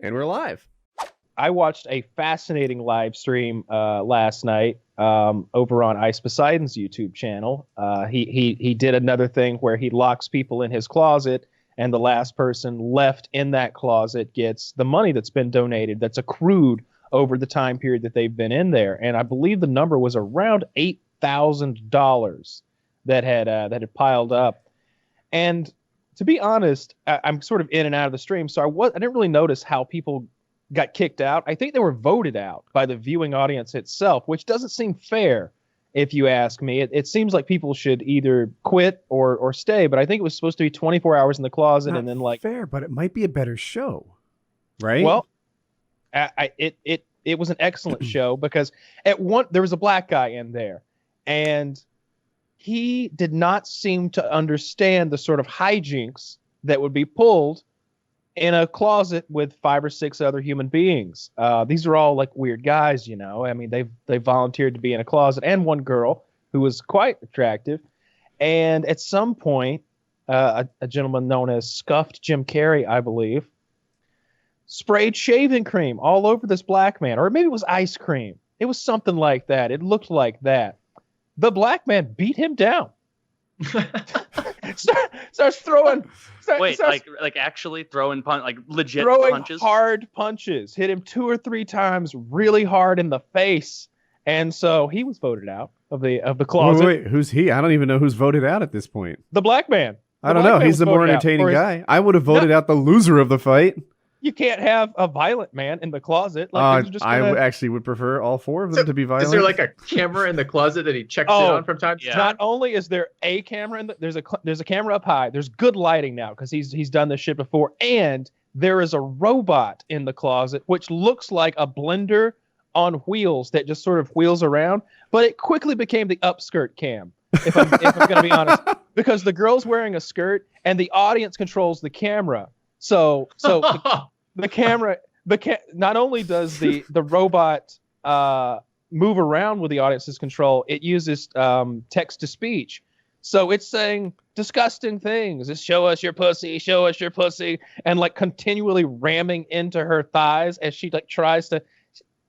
And we're live. I watched a fascinating live stream last night over on Ice Poseidon's YouTube channel. He did another thing where he locks people in his closet, and the last person left in that closet gets the money that's been donated, that's accrued over the time period that they've been in there. And I believe the number was around $8,000 that had piled up. And to be honest, I'm sort of in and out of the stream, so I didn't really notice how people got kicked out. I think they were voted out by the viewing audience itself, which doesn't seem fair, if you ask me. It seems like people should either quit or stay, but I think it was supposed to be 24 hours in the closet. Not and then like fair, but it might be a better show, right? Well, it was an excellent show because there was a black guy in there, and he did not seem to understand the sort of hijinks that would be pulled in a closet with 5 or 6 other human beings. These are all like weird guys, you know. I mean, they volunteered to be in a closet, and one girl who was quite attractive. And at some point, a gentleman known as Scuffed Jim Carrey, I believe, sprayed shaving cream all over this black man, or maybe it was ice cream. It was something like that. It looked like that. The black man beat him down. starts throwing. Like actually throwing legit throwing punches? Hard punches. Hit him 2 or 3 times really hard in the face. And so he was voted out of the closet. Wait, who's he? I don't even know who's voted out at this point. The black man. I don't know. He's the more entertaining guy. I would have voted out the loser of the fight. You can't have a violent man in the closet. I actually would prefer all 4 of them to be violent. Is there like a camera in the closet that he checks in on from time to time? Not only is there a camera there's a camera up high. There's good lighting now because he's done this shit before, and there is a robot in the closet which looks like a blender on wheels that just sort of wheels around. But it quickly became the upskirt cam. If I'm going to be honest, because the girl's wearing a skirt and the audience controls the camera. So the camera, not only does the robot move around with the audience's control, it uses text to speech. So it's saying disgusting things. It's show us your pussy, and like continually ramming into her thighs as she like tries to.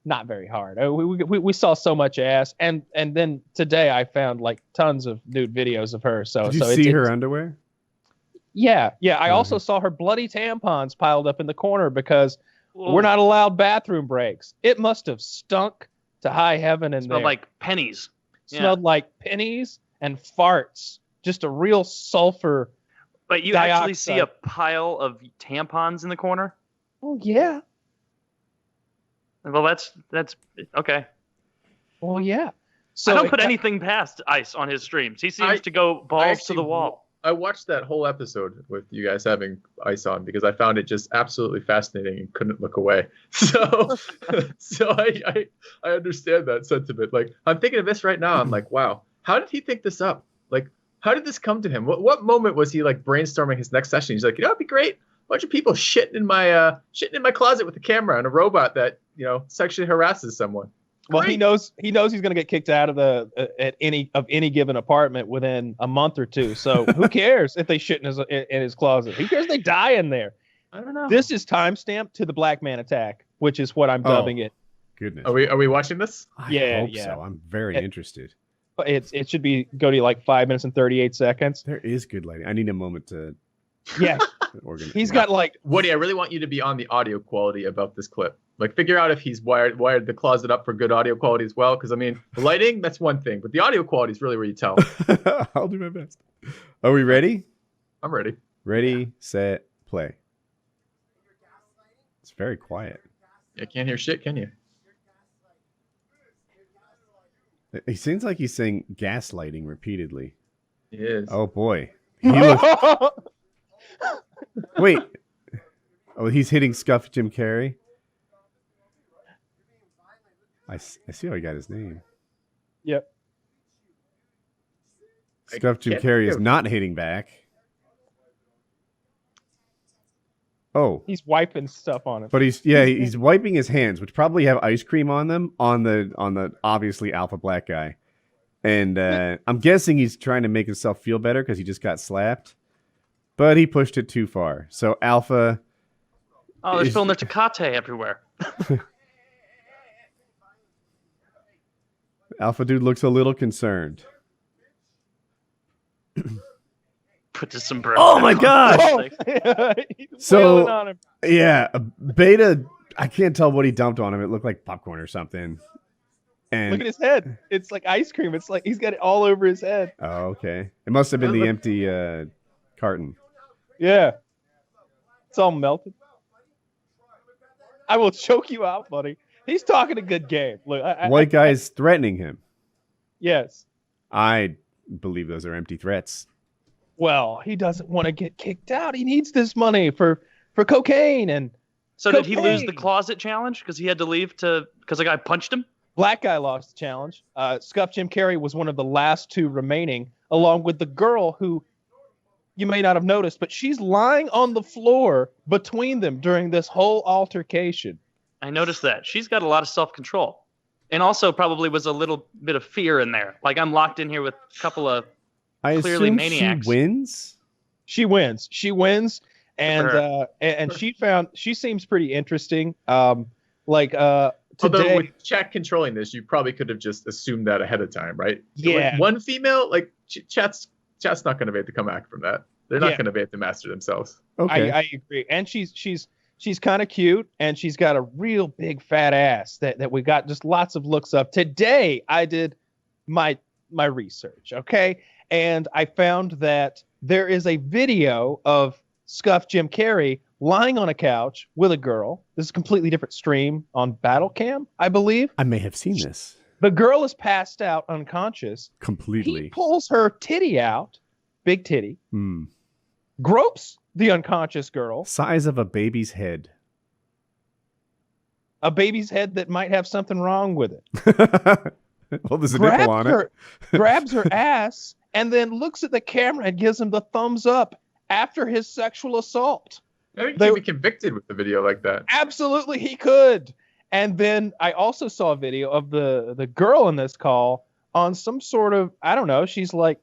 Not very hard. We saw so much ass, and then today I found like tons of nude videos of her. So did you see her underwear? Yeah. I also saw her bloody tampons piled up in the corner because we're not allowed bathroom breaks. It must have stunk to high heaven in there. Smelled like pennies. Smelled like pennies and farts. Just a real sulfur. But you dioxide. Actually see a pile of tampons in the corner? Oh yeah. Well, that's okay. Well, yeah. So I don't put anything past Ice on his streams. He seems to go balls to the wall. I watched that whole episode with you guys having Ice on because I found it just absolutely fascinating and couldn't look away. So I understand that sentiment. Like, I'm thinking of this right now. I'm like, wow, how did he think this up? Like, how did this come to him? What moment was he like brainstorming his next session? He's like, you know, it'd be great. A bunch of people shitting in my closet with a camera and a robot that, you know, sexually harasses someone. Well, he knows he's going to get kicked out of any given apartment within a month or 2. So who cares if they shit in his closet? Who cares if they die in there? I don't know. This is timestamped to the Black Man Attack, which is what I'm dubbing it. Goodness. Are we watching this? I hope so. I'm very interested. It should go to like 5 minutes and 38 seconds. There is good lighting. I need a moment to. Yeah. He's got like Woody. I really want you to be on the audio quality about this clip. Like, figure out if he's wired the closet up for good audio quality as well. Because I mean, the lighting, that's one thing, but the audio quality is really where you tell. I'll do my best. Are we ready? I'm ready. Ready, set, play. It's very quiet. Yeah, can't hear shit, can you? He seems like he's saying gaslighting repeatedly. He is. Oh boy. He looks... Wait. Oh, he's hitting Scuff Jim Carrey. I see how he got his name. Yep. Scuff Jim Carrey is not hitting back. Oh. He's wiping stuff on him. But he's wiping his hands, which probably have ice cream on them, on the obviously alpha black guy. And I'm guessing he's trying to make himself feel better because he just got slapped. But he pushed it too far. So alpha Oh, they're Is- spilling their Tecate everywhere. Alpha Dude looks a little concerned. Put the sombrero. Oh my back on. gosh! He's So- wailing on him. Yeah, Beta. I can't tell what he dumped on him. It looked like popcorn or something. And Look at his head. It's like ice cream. It's like he's got it all over his head. oh, okay. It must have been the empty carton. Yeah. It's all melted. I will choke you out, buddy. He's talking a good game. Look, White guy's threatening him. yes. I believe those are empty threats. Well, he doesn't want to get kicked out. He needs this money for cocaine. And So did he lose the Cocaine. closet challenge because he had to leave because the guy punched him? Black guy lost the challenge. Scuff Jim Carrey was one of the last two remaining, along with the girl who you may not have noticed, but she's lying on the floor between them during this whole altercation. I noticed that. She's got a lot of self-control. And also probably was a little bit of fear in there. Like I'm locked in here with a couple of I Clearly assume maniacs. she wins. She wins. She wins, and for she seems pretty interesting. Although Today, with chat controlling this, you probably could have just assumed that ahead of time, right? So, Yeah. like, one female, like chat's not going to be able to come back from that. They're not Yeah. going to be able to master themselves. Okay. I agree, and she's kind of cute, and she's got a real big fat ass that we got just lots of looks of. Today, I did my research, okay, and I found that there is a video of Scuff Jim Carrey lying on a couch with a girl. This is a completely different stream on Battlecam, I believe. I may have seen this The girl is passed out unconscious. He completely. pulls her titty out, big titty, Hmm. gropes the unconscious girl, Size of a baby's head. a baby's head that might have something wrong with it. Well, there's a nipple on it. Grabs her ass, and then looks at the camera and gives him the thumbs up after his sexual assault. I think They- you can be convicted with a video like that. Absolutely, he could. And then I also saw a video of the girl in this call on some sort of, I don't know, she's like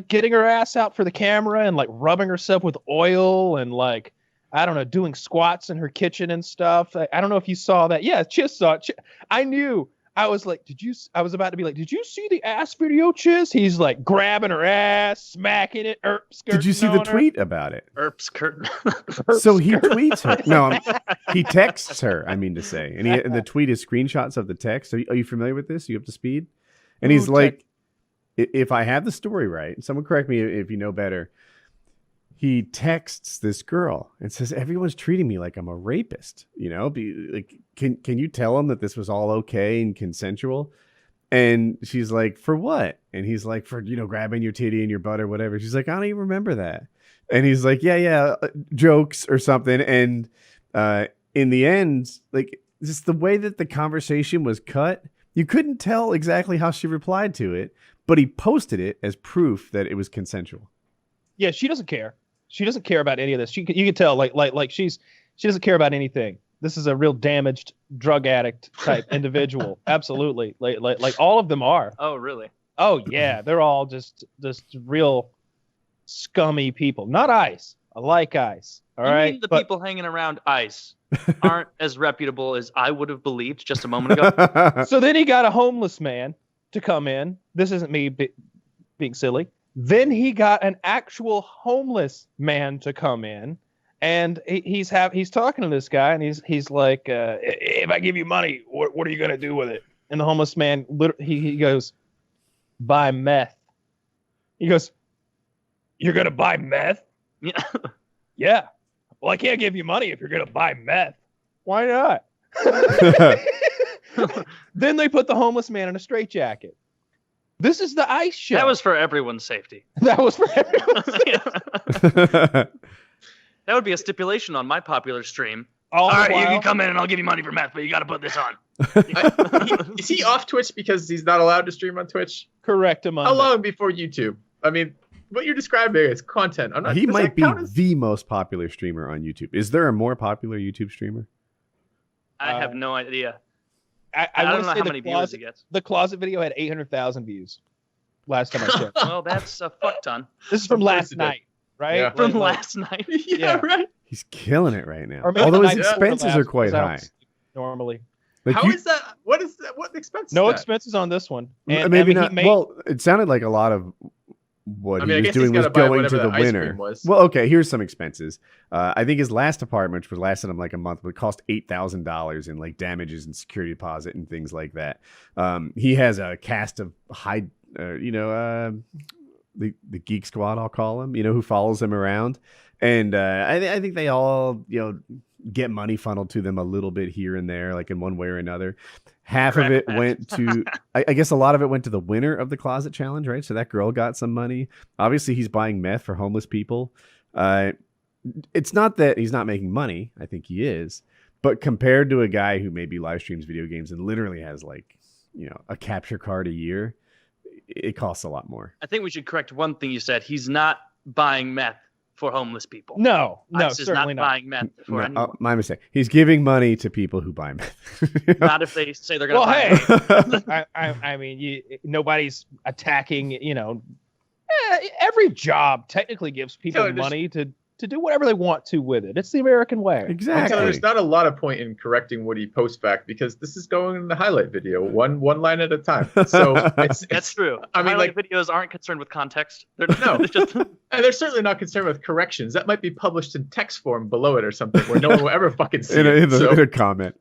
getting her ass out for the camera and like rubbing herself with oil and like, I don't know, doing squats in her kitchen and stuff. I don't know if you saw that. Yeah, Chiz saw it. I knew. I was like, I was about to be like, did you see the ass video, Chiz? He's like grabbing her ass, smacking it. Did you see the tweet about it? Erps curtain. So he tweets her. No, he texts her. I mean to say, and the tweet is screenshots of the text. Are you familiar with this? Are you up to speed? And he's Ooh, like, if I have the story right, someone correct me if you know better. He texts this girl and says, "Everyone's treating me like I'm a rapist. You know, can you tell them that this was all okay and consensual?" And she's like, "For what?" And he's like, "For grabbing your titty and your butt or whatever." She's like, "I don't even remember that." And he's like, "Yeah, jokes or something." And in the end, like just the way that the conversation was cut, you couldn't tell exactly how she replied to it, but he posted it as proof that it was consensual. Yeah, she doesn't care. She doesn't care about any of this. You can tell, like she doesn't care about anything. This is a real damaged drug addict type individual. Absolutely, like all of them are. Oh, really? Oh yeah, they're all just real scummy people. Not Ice. I like Ice. All You right, mean the but people hanging around ICE aren't as reputable as I would have believed just a moment ago? so then he got a homeless man to come in. This isn't me being silly. Then he got an actual homeless man to come in, and he's talking to this guy, and he's like, "If I give you money, what are you gonna do with it?" And the homeless man, he goes, "Buy meth." He goes, "You're gonna buy meth?" Yeah. Yeah. Well, I can't give you money if you're gonna buy meth. Why not? Then they put the homeless man in a straitjacket. This is the ICE show. That was for everyone's safety. That was for everyone. That would be a stipulation on my popular stream. All All right, you while- can come in and I'll give you money for meth, but you got to put this on. Is he off Twitch because he's not allowed to stream on Twitch? correct him. How long before YouTube? I mean, what you're describing is content. I'm not. He does might that be count as- the most popular streamer on YouTube. Is there a more popular YouTube streamer? I have no idea. I I want don't to know say how many views he gets. the closet video had 800,000 views last time I checked. Well, that's a fuck ton. This is from Of course last it did. night, right? Yeah. From Like- last night. yeah, Yeah. right. He's killing it right now. Or maybe Although the his night before expenses last, are quite because I don't high. sleep normally. Like How is that? What is that? What expense? No is that? expenses on this one. And maybe I mean, not. he made, Well, it sounded like a lot of what I mean, I he was guess he's doing was gotta buy going whatever to the that ice winner. cream was. Well, okay, here's some expenses. I think his last apartment, which lasted him like a month, would cost $8,000 in like damages and security deposit and things like that. He has a cast of the Geek Squad, I'll call him, who follows him around, and I think they all get money funneled to them a little bit here and there, like in one way or another. Half of it went to, I guess a lot of it went to the winner of the closet challenge, right? So that girl got some money. Obviously, he's buying meth for homeless people. It's not that he's not making money. I think he is. But compared to a guy who maybe live streams video games and literally has like, a capture card a year, it costs a lot more. I think we should correct one thing you said. He's not buying meth for homeless people. no, ICE is certainly not not. buying meth for anyone. My mistake. He's giving money to people who buy meth. Not if they say they're going to Well, buy hey, I mean, nobody's attacking. Every job technically gives people there's- money to do whatever they want to with it. It's the American way. Exactly. So there's not a lot of point in correcting what he posts back because this is going in the highlight video, one line at a time. So it's That's true. I mean, Highlight videos aren't concerned with context. They're, No. they're just and they're certainly not concerned with corrections. That might be published in text form below it or something where no one will ever fucking see in it. So- a comment.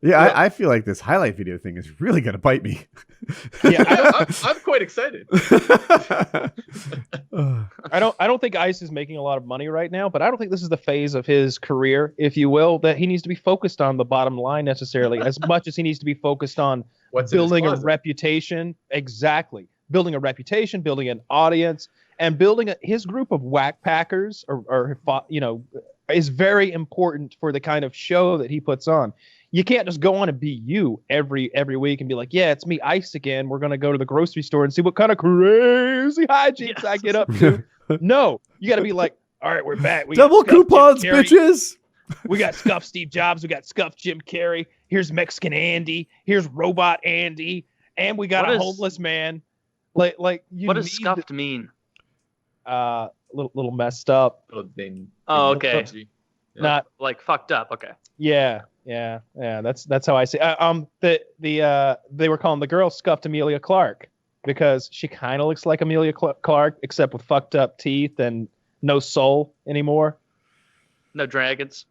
Yeah, I feel like this highlight video thing is really going to bite me. Yeah, I'm quite excited. I don't think Ice is making a lot of money right now, but I don't think this is the phase of his career, if you will, that he needs to be focused on the bottom line necessarily, as much as he needs to be focused on What's in his building a closet? reputation. Exactly. Building a reputation, building an audience, and building his group of whack packers is very important for the kind of show that he puts on. You can't just go on and be you every week and be like, yeah, it's me, Ice again. We're going to go to the grocery store and see what kind of crazy hijinks I get up to. No, you got to be like, all right, we're back. We got Double Scuffed Jim coupons, Carrey. bitches. We got scuffed Steve Jobs. We got scuffed Jim Carrey. Here's Mexican Andy. Here's Robot Andy. And we got What a is- homeless man. Like you what does need scuffed mean? little messed up. Oh, okay. Yeah. Not Like fucked up. Okay. Yeah. That's how I see. They were calling the girl scuffed Amelia Clark because she kind of looks like Amelia Clark except with fucked up teeth and no soul anymore. No dragons.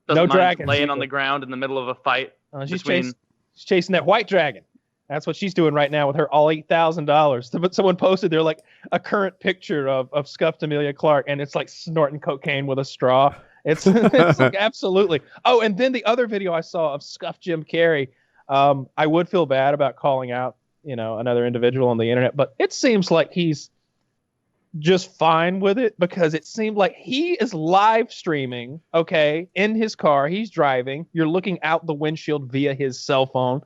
No Doesn't mind dragons laying either. on the ground in the middle of a fight. She's between- chasing that white dragon. That's what she's doing right now with her all $8,000. But someone posted there like a current picture of scuffed Amelia Clark, and it's like snorting cocaine with a straw. It's like absolutely. Oh, and then the other video I saw of scuffed Jim Carrey. I would feel bad about calling out, another individual on the internet, but it seems like he's just fine with it because it seemed like he is live streaming. Okay, in his car, he's driving. You're looking out the windshield via his cell phone.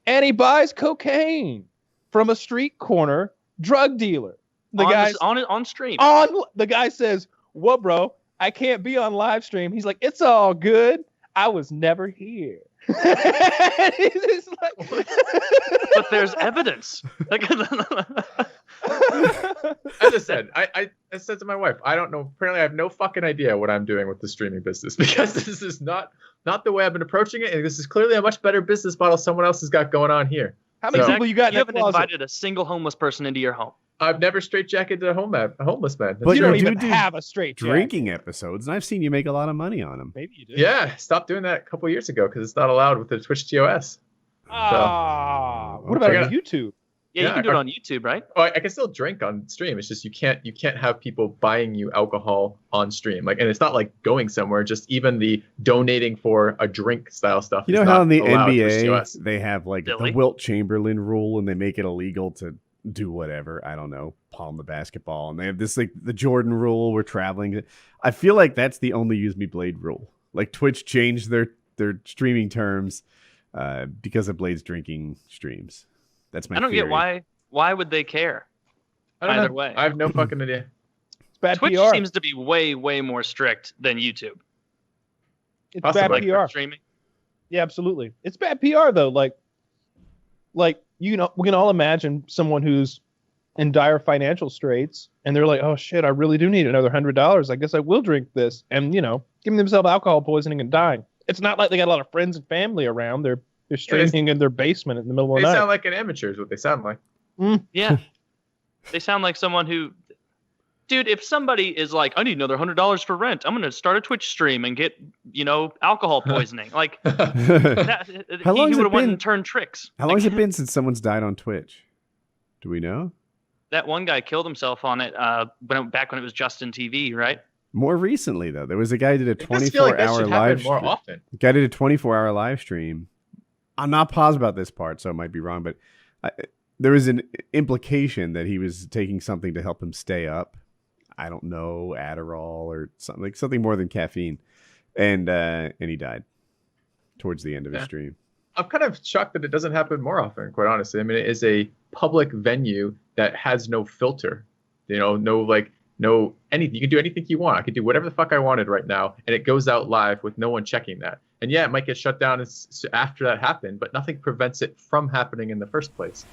And he buys cocaine from a street corner drug dealer. The guy's on stream. the guy says, "Well, bro, I can't be on live stream." He's like, "It's all good. I was never here." He's like, But there's evidence. As I said, I said to my wife, I don't know. Apparently, I have no fucking idea what I'm doing with the streaming business because this is not the way I've been approaching it, and this is clearly a much better business model someone else has got going on here. How many So- people you got in You that haven't closet? invited a single homeless person into your home. I've never straitjacketed a homeless man. But You don't you even do have a straight jacket. Drinking episodes, and I've seen you make a lot of money on them. Maybe you do. Yeah, stopped doing that a couple years ago because it's not allowed with the Twitch TOS. What about Okay. on YouTube? Yeah, Yeah, you can do it on YouTube, right? Oh, I can still drink on stream. It's just you can't have people buying you alcohol on stream. And it's not like going somewhere. Just even the donating for a drink style stuff. You know is how not in the allowed through NBA TOS. they have like Billy? the Wilt Chamberlain rule, and they make it illegal to do whatever. I don't know, palm the basketball, and they have this like the Jordan rule. We're traveling. I feel like that's the only use me Blade rule. Like Twitch changed their streaming terms because of Blade's drinking streams. That's my. I don't theory. get why would they care? I don't either know. way. I have no fucking idea. It's bad Twitch PR. seems to be way more strict than YouTube. It's Possibly. bad Like PR. for streaming. Yeah, absolutely. It's bad PR though. Like we can all imagine someone who's in dire financial straits, and they're like, "Oh shit, I really do need another $100. I guess I will drink this." And giving themselves alcohol poisoning and dying. It's not like they got a lot of friends and family around. They're streaming in their basement in the middle of They the night. sound like an amateur is what they sound like. Yeah. They sound like someone who, dude, if somebody is like, I need another $100 for rent, I'm going to start a Twitch stream and get, alcohol poisoning. Like, How long he has would it have went been? and turned tricks. How long has it been since someone's died on Twitch? Do we know? That one guy killed himself on it back when it was Justin TV, right? More recently, though, there was a guy who did a It does feel like that 24-hour should live happen more stream. often. The guy did a 24-hour live stream. I'm not positive about this part, so it might be wrong, but there was an implication that he was taking something to help him stay up. I don't know, Adderall or something more than caffeine, and he died towards the end of his stream. I'm kind of shocked that it doesn't happen more often, quite honestly. I mean, it is a public venue that has no filter, no anything. You can do anything you want. I could do whatever the fuck I wanted right now, and it goes out live with no one checking that. And yeah, it might get shut down after that happened, but nothing prevents it from happening in the first place.